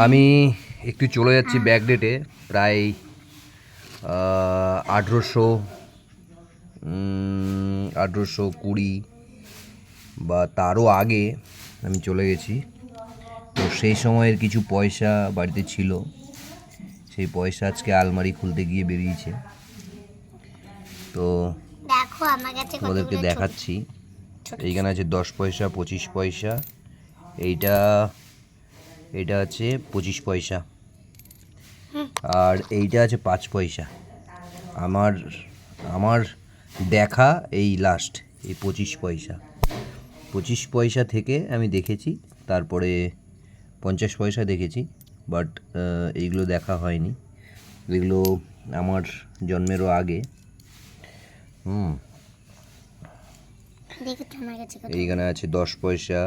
আমি একটু চলে যাচ্ছি ব্যাক ডেটে, প্রায় 1820 বা তারও আগে আমি চলে গেছি। তো সেই সময়ের কিছু পয়সা বাড়িতে ছিল, সেই পয়সা আজকে আলমারি খুলতে গিয়ে বেরিয়েছে। তো দেখো আমার কাছে তোমাদেরকে দেখাচ্ছি। এইখানে আছে 10 পয়সা, 25 পয়সা, এইটা আছে 25 পয়সা, আর এইটা আছে 5 পয়সা। আমার আমার দেখা এই লাস্ট এই 25 পয়সা। 25 পয়সা থেকে আমি দেখেছি, তারপরে 50 পয়সা দেখেছি, বাট এইগুলো দেখা হয়নি, এগুলো আমার জন্মেরও আগে। এইখানে আছে 10 পয়সা,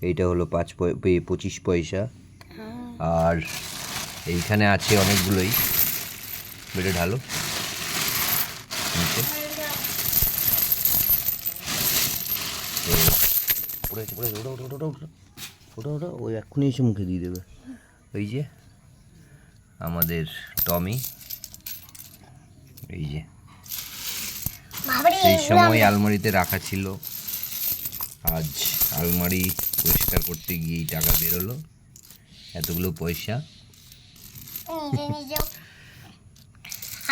এইটা হলো 25 পয়সা, আর এইখানে আছে অনেকগুলোই। বেটে ঢালো নিচে। ওটা ওই এক্ষুনি এসে মুখে দিয়ে দেবে। ওই যে আমাদের টমি, এই যে সেই সময় আলমারিতে রাখা ছিল, আজ আলমারি পরিষ্কার করতে গিয়ে টাকা বেরোলো, এতগুলো পয়সা।